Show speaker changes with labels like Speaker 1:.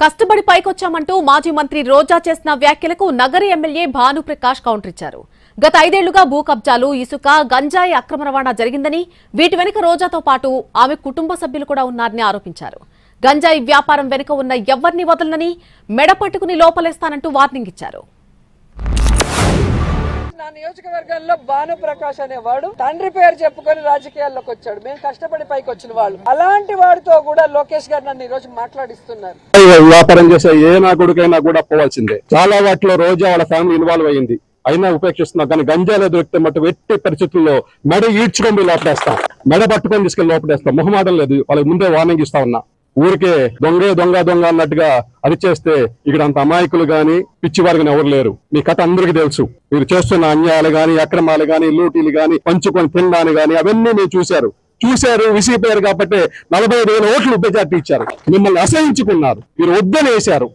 Speaker 1: కష్టపడి పైకొచ్చామంటూ మాజీ మంత్రి రోజా చేసిన వ్యాఖ్యలకు నగర ఎమ్మెల్యే భానుప్రకాష్ కౌంటర్ ఇచ్చారు. గత 5 ఏళ్లుగా భూ కబ్జాలు, ఇసుక, గంజాయి అక్రమ రవాణా జరిగిందని, వీటి వెనుక రోజాతో పాటు ఆమె కుటుంబ సభ్యులు కూడా ఉన్నారని ఆరోపించారు. గంజాయి వ్యాపారం వెనుక ఉన్న ఎవ్వర్ని వదలనని, మెడ పట్టుకుని లోపలేస్తానంటూ వార్నింగ్ ఇచ్చారు.
Speaker 2: నా నియోజకవర్గంలో భానుప్రకాష్ అనేవాడు తండ్రి పేరు చెప్పుకొని రాజకీయాల్లోకి వచ్చాడు. మేము కష్టపడి పైకి వచ్చిన వాళ్ళు. అలాంటి వాడితో కూడా లోకేష్ గారు నన్ను ఈ రోజు మాట్లాడిస్తున్నారు.
Speaker 3: వ్యాపారం చేసే ఏ నా కొడుకైనా కూడా పోవాల్సిందే. చాలా వాటిలో రోజా వాళ్ళ ఫ్యామిలీ ఇన్వాల్వ్ అయ్యింది, అయినా ఉపేక్షిస్తున్నాం. కానీ గంజాయిలో దొరికితే మట్టు ఎట్టి పరిస్థితుల్లో మెడ ఈడ్చుకొని లోపడేస్తాం, మెడ పట్టుకొని తీసుకెళ్లి లోపడేస్తాం. మొహమాటం లేదు, వాళ్ళకి ముందే వార్నింగ్ ఇస్తా ఉన్నా. ఊరికే దొంగ అన్నట్టుగా అరిచేస్తే ఇక్కడ అంత అమాయకులు గాని పిచ్చివారు గాని ఎవరు లేరు. మీ కథ అందరికీ తెలుసు. మీరు చేస్తున్న అన్యాయాలు గాని, అక్రమాలు గాని, లూటీలు గాని, పంచుకొని తినడాన్ని గాని అవన్నీ మీరు చూశారు. విసిగిపోయారు కాబట్టి 45,000 ఓట్లు మెజార్టీ ఇచ్చారు. మిమ్మల్ని అసహించుకున్నారు, మీరు వద్దనేశారు.